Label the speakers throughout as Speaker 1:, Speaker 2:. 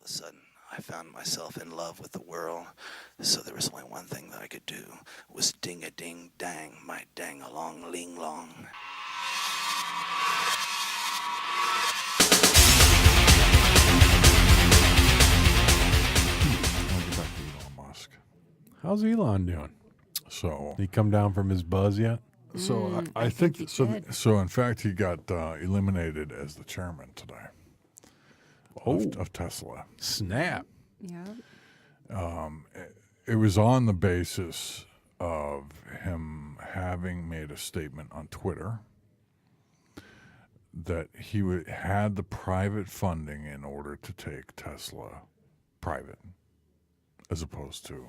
Speaker 1: a sudden, I found myself in love with the world. So there was only one thing that I could do, was ding-a-ding-dang, my dang-along-ling-long.
Speaker 2: I'll get back to Elon Musk.
Speaker 3: How's Elon doing?
Speaker 2: So,
Speaker 3: Did he come down from his buzz yet?
Speaker 2: I think
Speaker 4: he
Speaker 2: so.
Speaker 4: did.
Speaker 2: So, in fact, he got eliminated as the chairman today of Tesla.
Speaker 3: Snap.
Speaker 4: Yeah.
Speaker 2: It was on the basis of him having made a statement on Twitter that he had the private funding in order to take Tesla private, as opposed to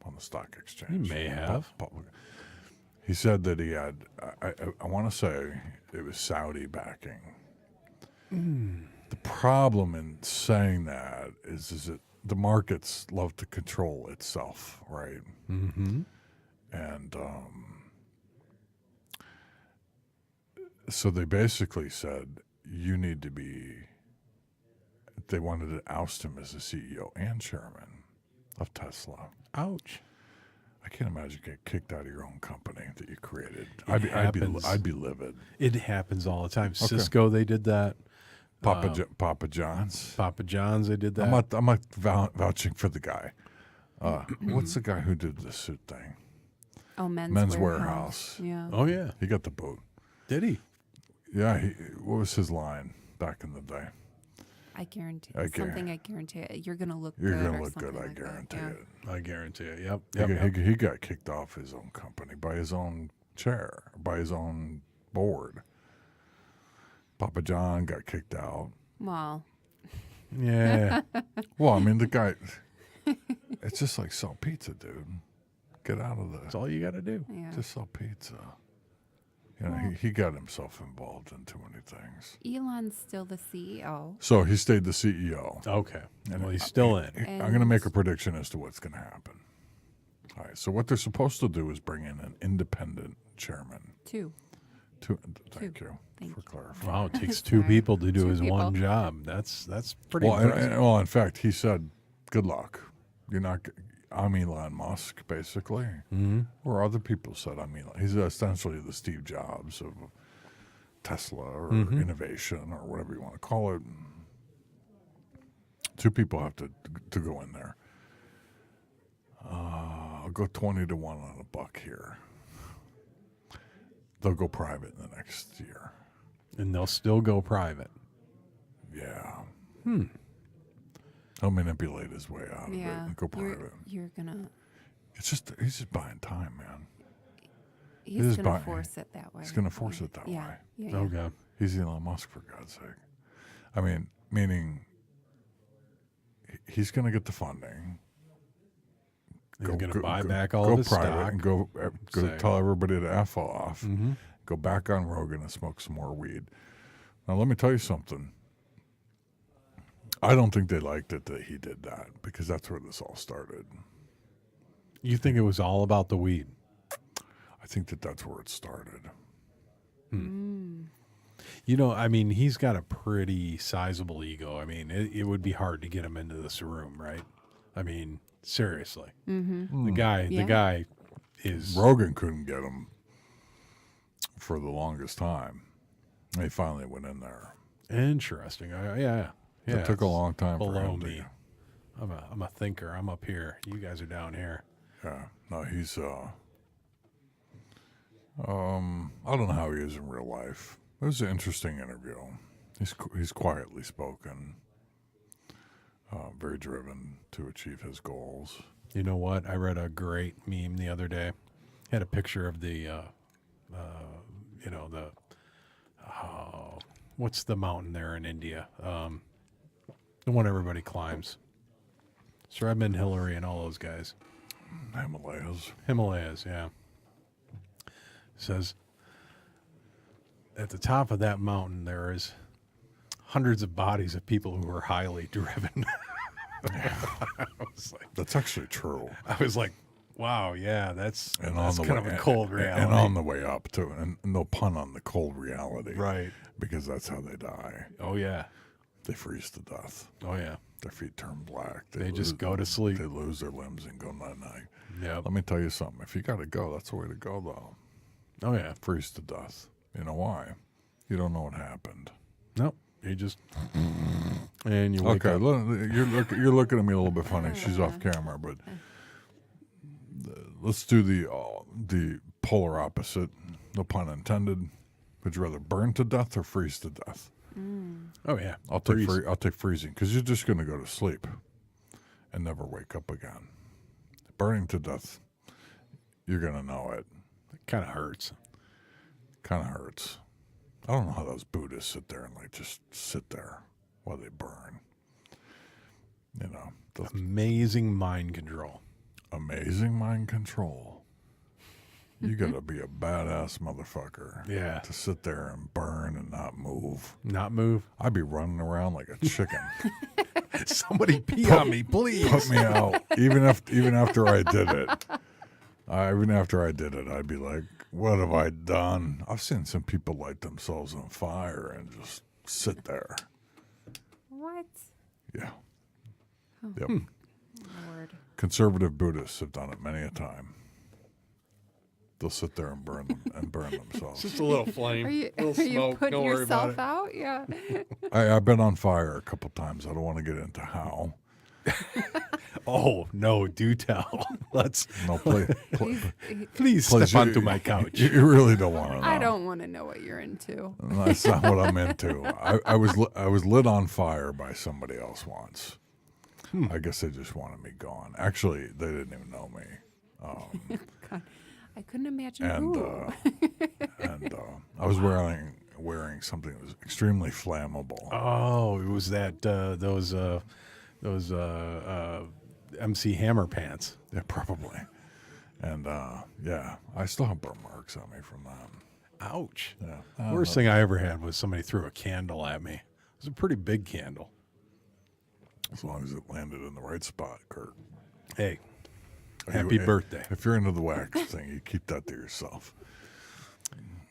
Speaker 2: on the stock exchange.
Speaker 3: He may have.
Speaker 2: Public. He said that he had, I want to say it was Saudi backing. The problem in saying that is that the markets love to control itself, right?
Speaker 3: Mm-hmm.
Speaker 2: And so they basically said, you need to be, they wanted to oust him as the CEO and chairman of Tesla.
Speaker 3: Ouch.
Speaker 2: I can't imagine getting kicked out of your own company that you created.
Speaker 3: Happens.
Speaker 2: I'd be livid.
Speaker 3: It happens all the time. Cisco, they did that.
Speaker 2: Papa John's.
Speaker 3: Papa John's, they did that.
Speaker 2: I'm not vouching for the guy. What's the guy who did the suit thing?
Speaker 4: Oh,
Speaker 2: Men's Warehouse.
Speaker 4: Yeah.
Speaker 3: Oh, yeah.
Speaker 2: He got the boot.
Speaker 3: Did he?
Speaker 2: Yeah. What was his line back in the day?
Speaker 4: I guarantee
Speaker 2: I guar-
Speaker 4: something. I guarantee it. You're gonna look.
Speaker 2: You're
Speaker 4: good
Speaker 2: going
Speaker 4: or
Speaker 2: to look good.
Speaker 4: something
Speaker 2: I
Speaker 4: like that.
Speaker 2: guarantee
Speaker 4: Yeah.
Speaker 2: it.
Speaker 3: I guarantee it. Yep.
Speaker 2: He got kicked off his own company by his own chair, by his own board. Papa John got kicked out.
Speaker 4: Well,
Speaker 3: Yeah.
Speaker 2: Well, I mean, the guy, it's just like sell pizza, dude. Get out of
Speaker 3: That's
Speaker 2: the,
Speaker 3: all you got to do.
Speaker 4: yeah.
Speaker 2: just sell pizza. You know, he got himself involved in too many things.
Speaker 4: Elon's still the CEO.
Speaker 2: So he stayed the CEO.
Speaker 3: Okay.
Speaker 2: And
Speaker 3: Well, he's still in.
Speaker 2: I'm going to make a prediction as to what's going to happen. All right. So what they're supposed to do is bring in an independent chairman. Thank you
Speaker 4: Thank
Speaker 2: for
Speaker 4: you.
Speaker 2: clarifying.
Speaker 3: Wow, it takes two
Speaker 4: Sorry.
Speaker 3: people to do
Speaker 4: Two
Speaker 3: his one
Speaker 4: people.
Speaker 3: job. That's pretty
Speaker 2: Well,
Speaker 3: impressive.
Speaker 2: well, in fact, he said, "Good luck. You're not. I'm Elon Musk, basically."
Speaker 3: Mhm.
Speaker 2: Or other people said, "I'm Elon." He's essentially the Steve Jobs of Tesla or
Speaker 3: Mm-hmm.
Speaker 2: innovation or whatever you want to call it. Two people have to go in there. I'll go 20-1 on a buck here. They'll go private in the next year.
Speaker 3: And they'll still go private.
Speaker 2: Yeah. He'll manipulate his way out of it
Speaker 4: Yeah.
Speaker 2: and go private.
Speaker 4: You're gonna.
Speaker 2: He's just buying time, man.
Speaker 4: He's
Speaker 2: is
Speaker 4: gonna
Speaker 2: bi-
Speaker 4: force it that way.
Speaker 2: He's going to force it that
Speaker 4: Yeah.
Speaker 2: way.
Speaker 4: Yeah.
Speaker 3: Okay.
Speaker 2: He's Elon Musk, for God's sake. I mean, meaning he's going to get the funding.
Speaker 3: He's going to buy back all
Speaker 2: go
Speaker 3: of his
Speaker 2: private
Speaker 3: stock.
Speaker 2: and go
Speaker 3: Say.
Speaker 2: tell everybody to F off.
Speaker 3: Mm-hmm.
Speaker 2: Go back on Rogan and smoke some more weed. Now, let me tell you something. I don't think they liked it that he did that because that's where this all started.
Speaker 3: You think it was all about the weed?
Speaker 2: I think that's where it started.
Speaker 3: You know, I mean, he's got a pretty sizable ego. I mean, it would be hard to get him into this room, right? I mean, seriously.
Speaker 4: Mm-hmm.
Speaker 3: The guy
Speaker 4: Yeah.
Speaker 3: is
Speaker 2: Rogan couldn't get him for the longest time. He finally went in there.
Speaker 3: interesting. Yeah.
Speaker 2: It took a long time for
Speaker 3: below
Speaker 2: him to.
Speaker 3: me. I'm a thinker. I'm up here. You guys are down here.
Speaker 2: Yeah, no, he's. I don't know how he is in real life. It was an interesting interview. He's quietly spoken, very driven to achieve his goals.
Speaker 3: You know what? I read a great meme the other day. Had a picture of the, what's the mountain there in India? The one everybody climbs. Sir Edmund Hillary and all those guys. Himalayas, yeah. Says, at the top of that mountain, there is hundreds of bodies of people who were highly driven.
Speaker 2: That's actually true.
Speaker 3: I was like, wow, yeah, that's
Speaker 2: And
Speaker 3: kind
Speaker 2: on the
Speaker 3: of
Speaker 2: way,
Speaker 3: a cold reality.
Speaker 2: and on the way up too, and no pun on the cold reality,
Speaker 3: Right.
Speaker 2: Because that's how they die.
Speaker 3: Oh, yeah.
Speaker 2: they freeze to death.
Speaker 3: Oh yeah.
Speaker 2: Their feet turn black.
Speaker 3: They just go to sleep.
Speaker 2: They lose their limbs and go night-night.
Speaker 3: Yeah.
Speaker 2: Let me tell you something. If you got to go, that's the way to go, though.
Speaker 3: Oh yeah.
Speaker 2: Freeze to death. You know why? You don't know what happened.
Speaker 3: Nope. You just and you wake
Speaker 2: Okay,
Speaker 3: up.
Speaker 2: you're looking at me a little bit funny. She's off camera, but let's do the polar opposite. No pun intended. Would you rather burn to death or freeze to death?
Speaker 3: Oh yeah.
Speaker 2: I'll take freezing because you're just going to go to sleep and never wake up again. Burning to death, you're going to know it.
Speaker 3: It kind of hurts.
Speaker 2: Kind of hurts. I don't know how those Buddhists sit there and just sit there while they burn. You know,
Speaker 3: Amazing mind control.
Speaker 2: amazing mind control. You got to be a badass motherfucker.
Speaker 3: Yeah.
Speaker 2: To sit there and burn and not move.
Speaker 3: Not move.
Speaker 2: I'd be running around like a chicken.
Speaker 3: Somebody pee on me, please.
Speaker 2: Put me out. Even after I did it. Even after I did it, I'd be like, what have I done? I've seen some people light themselves on fire and just sit there.
Speaker 4: What?
Speaker 2: Yeah.
Speaker 4: Oh.
Speaker 2: Yep.
Speaker 4: Lord.
Speaker 2: Conservative Buddhists have done it many a time. They'll sit there and burn themselves.
Speaker 3: Just a little flame.
Speaker 4: Are you,
Speaker 3: little
Speaker 4: are you
Speaker 3: smoke.
Speaker 4: putting
Speaker 3: Don't worry about
Speaker 4: yourself out? Yeah.
Speaker 2: I've been on fire a couple times. I don't want to get into how.
Speaker 3: Oh no! Do tell. Let's
Speaker 2: No, please
Speaker 3: step onto my couch.
Speaker 2: You really don't want to know.
Speaker 4: I don't want to know what you're into.
Speaker 2: That's not what I'm into. I was lit on fire by somebody else once. I guess they just wanted me gone. Actually, they didn't even know me.
Speaker 4: God, I couldn't imagine
Speaker 2: And
Speaker 4: who.
Speaker 2: I was wearing something that was extremely flammable.
Speaker 3: Oh, it was that those MC Hammer pants.
Speaker 2: Yeah, probably. And yeah, I still have burn marks on me from that.
Speaker 3: Ouch.
Speaker 2: Yeah.
Speaker 3: Worst thing I ever had was somebody threw a candle at me. It was a pretty big candle.
Speaker 2: As long as it landed in the right spot, Kirk.
Speaker 3: Hey, happy birthday.
Speaker 2: If you're into the wax thing, you keep that to yourself.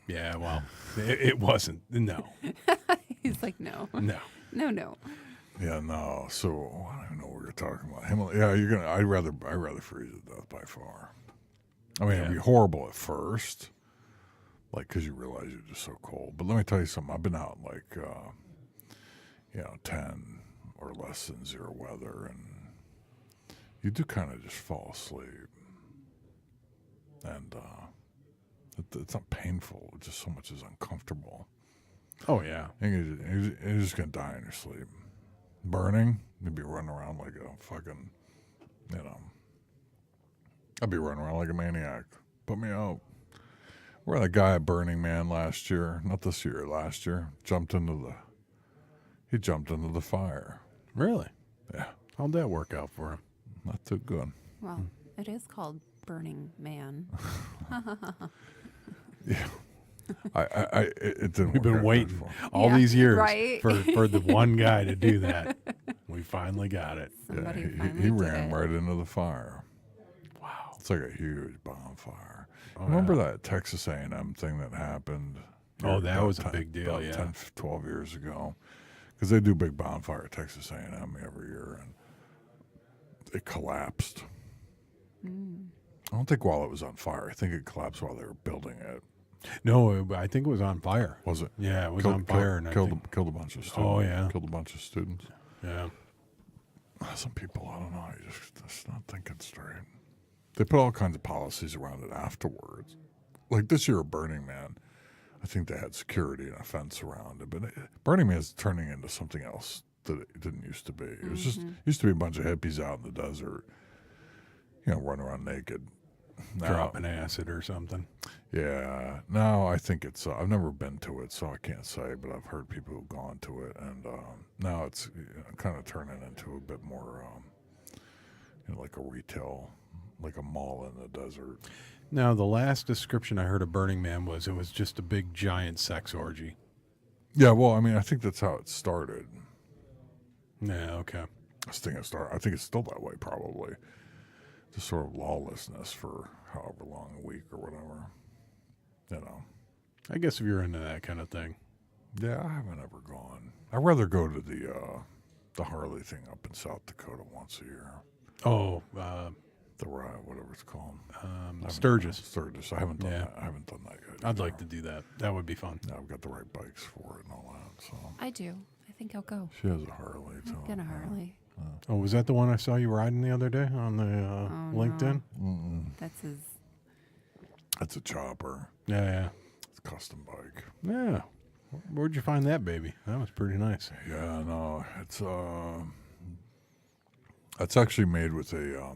Speaker 3: Yeah, well, it wasn't. No.
Speaker 4: He's like, no.
Speaker 3: No.
Speaker 2: Yeah, no. So I don't even know what you're talking about. Yeah, you're gonna. I'd rather freeze to death by far. I mean, it'd be horrible at first, like because you realize you're just so cold. But let me tell you something. I've been out like, 10 or less than zero weather, and you do kind of just fall asleep, and it's not painful. Just so much is uncomfortable.
Speaker 3: Oh yeah.
Speaker 2: And you're just gonna die in your sleep. Burning, you'd be running around like a fucking, I'd be running around like a maniac. Put me out. Where that guy at Burning Man last year, not this year, last year, jumped into the fire.
Speaker 3: Really?
Speaker 2: Yeah,
Speaker 3: How'd that work out for him?
Speaker 2: not too good.
Speaker 4: Well, it is called Burning Man.
Speaker 2: Yeah, it didn't.
Speaker 3: We've
Speaker 2: work
Speaker 3: been
Speaker 2: out
Speaker 3: waiting
Speaker 2: good for him.
Speaker 3: all
Speaker 4: Yeah,
Speaker 3: these years
Speaker 4: right?
Speaker 3: for the one guy to do that. We finally got it.
Speaker 4: Somebody
Speaker 2: Yeah,
Speaker 4: finally
Speaker 2: he
Speaker 4: did
Speaker 2: ran
Speaker 4: it.
Speaker 2: right into the fire.
Speaker 3: Wow.
Speaker 2: It's like a huge bonfire.
Speaker 3: Oh,
Speaker 2: Remember that Texas A&M thing that happened?
Speaker 3: Oh, that
Speaker 2: about
Speaker 3: was a big deal,
Speaker 2: about
Speaker 3: yeah.
Speaker 2: 10, 12 years ago. Because they do big bonfire at Texas A&M every year, and it collapsed. I don't think while it was on fire. I think it collapsed while they were building it.
Speaker 3: No, I think it was on fire.
Speaker 2: Was it?
Speaker 3: Yeah, it was on fire. And I
Speaker 2: Killed
Speaker 3: think-
Speaker 2: a bunch of students.
Speaker 3: Oh, yeah.
Speaker 2: Killed a bunch of students.
Speaker 3: Yeah.
Speaker 2: Some people, I don't know, you're just not thinking straight. They put all kinds of policies around it afterwards. Like this year at Burning Man, I think they had security and a fence around it. But Burning Man is turning into something else that it didn't used to be. It was just used to be a bunch of hippies out in the desert, running around naked. Now,
Speaker 3: Dropping acid or something.
Speaker 2: yeah. Now I think it's. I've never been to it, so I can't say. But I've heard people who've gone to it, and now it's kind of turning into a bit more, like a retail, like a mall in the desert.
Speaker 3: Now, the last description I heard of Burning Man was it was just a big, giant sex orgy.
Speaker 2: Yeah. Well, I mean, I think that's how it started.
Speaker 3: Yeah, okay.
Speaker 2: I think it's still that way, probably. Just sort of lawlessness for however long, a week or whatever.
Speaker 3: I guess if you're into that kind of thing.
Speaker 2: Yeah, I haven't ever gone. I'd rather go to the Harley thing up in South Dakota once a year.
Speaker 3: Oh,
Speaker 2: The ride, whatever it's called.
Speaker 3: Sturgis.
Speaker 2: Sturgis. I haven't done
Speaker 3: Yeah.
Speaker 2: that. I haven't done that yet.
Speaker 3: I'd like to do that. That would be fun.
Speaker 2: Yeah, I've got the right bikes for it and all that. So
Speaker 4: I do. I think I'll go.
Speaker 2: she has a Harley too.
Speaker 4: Get a Harley.
Speaker 3: Oh, was that the one I saw you riding the other day on the LinkedIn?
Speaker 4: That's his.
Speaker 2: It's a chopper.
Speaker 3: Yeah,
Speaker 2: It's a custom bike.
Speaker 3: yeah. Yeah. Where'd you find that baby? That was pretty nice.
Speaker 2: Yeah, no, it's actually made with a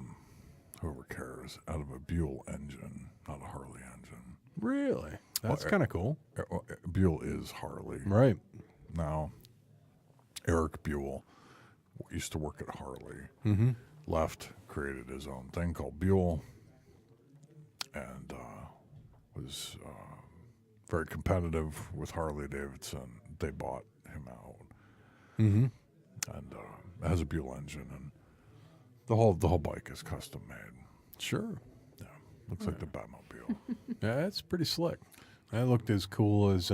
Speaker 2: whoever cares out of a Buell engine, not a Harley engine.
Speaker 3: Really? That's kind of cool.
Speaker 2: Buell is Harley.
Speaker 3: Right.
Speaker 2: Now, Eric Buell used to work at Harley.
Speaker 3: Mm-hmm.
Speaker 2: Left, created his own thing called Buell, and was very competitive with Harley Davidson. They bought him out,
Speaker 3: Mm-hmm.
Speaker 2: and it has a Buell engine, and the whole bike is custom made.
Speaker 3: Sure.
Speaker 2: Yeah, looks like the Batmobile.
Speaker 3: Yeah, that's pretty slick. That looked as cool as,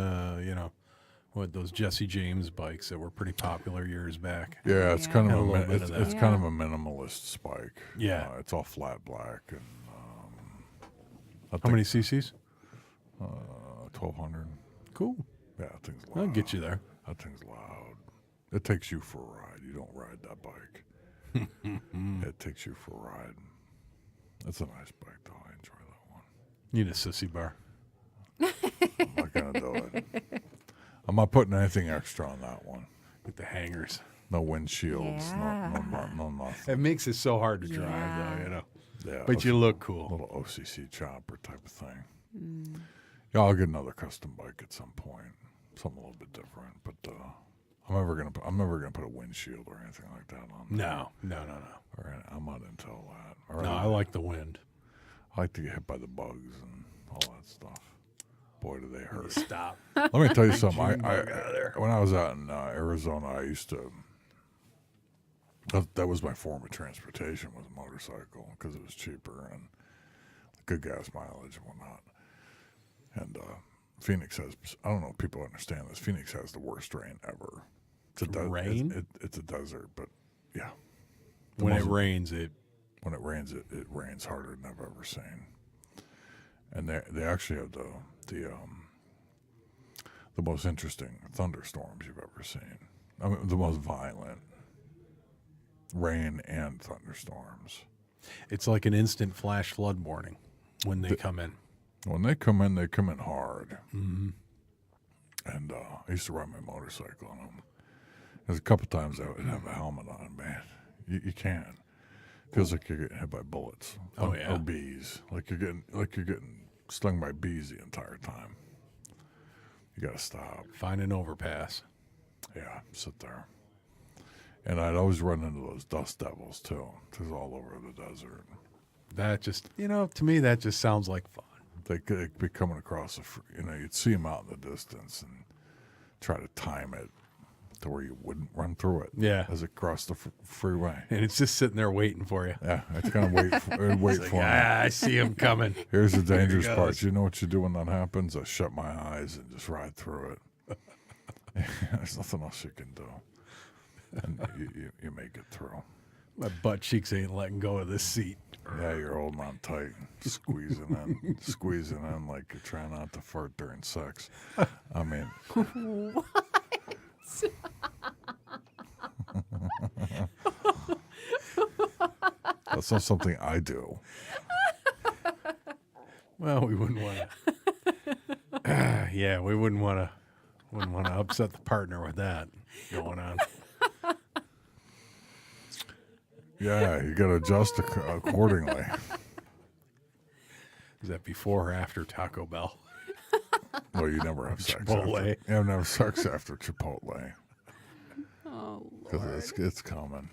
Speaker 3: what, those Jesse James bikes that were pretty popular years back.
Speaker 2: Yeah, it's
Speaker 4: Yeah.
Speaker 2: kind
Speaker 3: Had a
Speaker 2: of
Speaker 3: little
Speaker 2: a,
Speaker 3: bit
Speaker 2: it's,
Speaker 3: of that.
Speaker 2: it's kind of a minimalist spike.
Speaker 3: Yeah.
Speaker 2: It's all flat black, and
Speaker 3: How many cc's?
Speaker 2: 1,200.
Speaker 3: Cool.
Speaker 2: Yeah, that thing's loud.
Speaker 3: That'll get you there.
Speaker 2: That thing's loud. It takes you for a ride. You don't ride that bike. It takes you for a ride. It's a nice bike, though. I enjoy that one.
Speaker 3: Need a sissy bar.
Speaker 2: I'm not gonna do it. I'm not putting anything extra on that one.
Speaker 3: With the hangers.
Speaker 2: No windshields. No nothing.
Speaker 3: It makes it so hard to
Speaker 4: Yeah.
Speaker 3: drive, though,
Speaker 2: Yeah,
Speaker 3: But you look cool.
Speaker 2: little OCC chopper type of thing. Yeah, I'll get another custom bike at some point. Something a little bit different, but I'm never gonna put a windshield or anything like that on.
Speaker 3: No.
Speaker 2: Or I'm not into all that.
Speaker 3: No, I like the wind.
Speaker 2: I like to get hit by the bugs and all that stuff. Boy, do they hurt.
Speaker 3: Stop.
Speaker 2: Let me tell you something.
Speaker 3: Bug out of there.
Speaker 2: When I was out in Arizona, I used to. That was my form of transportation, was a motorcycle, because it was cheaper and good gas mileage and whatnot. And Phoenix has, I don't know if people understand this, Phoenix has the worst rain ever. It's a
Speaker 3: Rain?
Speaker 2: It's a desert, but yeah.
Speaker 3: When it
Speaker 2: most-
Speaker 3: rains, it
Speaker 2: When it rains harder than I've ever seen. And they actually have the most interesting thunderstorms you've ever seen. I mean, the most violent rain and thunderstorms.
Speaker 3: it's like an instant flash flood warning when they come in.
Speaker 2: When they come in hard. Mm-hmm. And I used to ride my motorcycle on them. There's a couple times I would have a helmet on, man. You can't. Feels like you're getting hit by bullets.
Speaker 3: Oh, yeah.
Speaker 2: Or bees. Like you're getting stung by bees the entire time. You gotta stop.
Speaker 3: Find an overpass.
Speaker 2: Yeah, sit there. And I'd always run into those dust devils too. Because all over the desert.
Speaker 3: That just, to me, that just sounds like fun.
Speaker 2: They could be coming across you'd see them out in the distance and try to time it to where you wouldn't run through it.
Speaker 3: Yeah.
Speaker 2: As it crossed the freeway.
Speaker 3: And it's just sitting there waiting for you.
Speaker 2: Yeah, it's kind of wait for them.
Speaker 3: I see him coming.
Speaker 2: Here's the dangerous
Speaker 3: goes.
Speaker 2: part. You know what you do when that happens? I shut my eyes and just ride through it. There's nothing else you can do. And you make it through.
Speaker 3: My butt cheeks ain't letting go of this seat.
Speaker 2: Yeah, you're holding on tight, squeezing in like you're trying not to fart during sex. I mean, that's not something I do.
Speaker 3: Well, we wouldn't want to. Yeah, we wouldn't want to upset the partner with that going on.
Speaker 2: Yeah, you got to adjust accordingly.
Speaker 3: Is that before or after Taco Bell?
Speaker 2: Well, you never have sex.
Speaker 3: Chipotle.
Speaker 2: You never have sex after Chipotle.
Speaker 4: Oh,
Speaker 2: Because it's coming.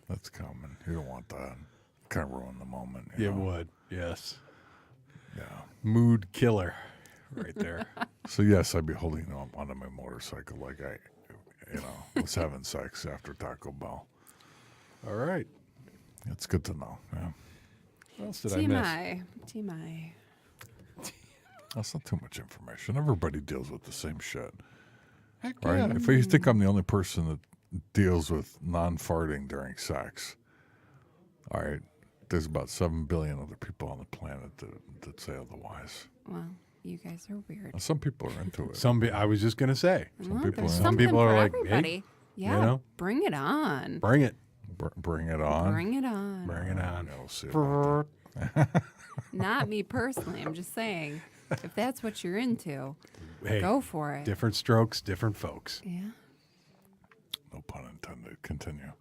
Speaker 2: That's coming. You don't want that. Kind of ruin the moment.
Speaker 3: It would, yes.
Speaker 2: Yeah.
Speaker 3: Mood killer right there.
Speaker 2: So, yes, I'd be holding on onto my motorcycle like I was having sex after Taco Bell.
Speaker 3: All right.
Speaker 2: It's good to know. Yeah.
Speaker 3: What else did I miss?
Speaker 4: TMI.
Speaker 2: That's not too much information. Everybody deals with the same shit.
Speaker 3: Heck
Speaker 2: right?
Speaker 3: yeah.
Speaker 2: If you think I'm the only person that deals with non-farting during sex, all right, there's about 7 billion other people on the planet that say otherwise.
Speaker 4: Well, you guys are weird.
Speaker 2: And some people are into it.
Speaker 3: I was just gonna say.
Speaker 4: Well,
Speaker 2: people
Speaker 4: there's
Speaker 2: are-
Speaker 3: Some people
Speaker 4: something
Speaker 3: are
Speaker 4: for
Speaker 3: like, hey,
Speaker 4: everybody. Yeah,
Speaker 3: know?
Speaker 4: bring it on.
Speaker 3: Bring it.
Speaker 2: Bring it on.
Speaker 4: Bring it on.
Speaker 3: Bring it on.
Speaker 2: Yeah, we'll see about that.
Speaker 4: Not me personally. I'm just saying, if that's what you're into,
Speaker 3: Hey,
Speaker 4: go for it.
Speaker 3: different strokes, different folks.
Speaker 4: Yeah.
Speaker 2: No pun intended. Continue.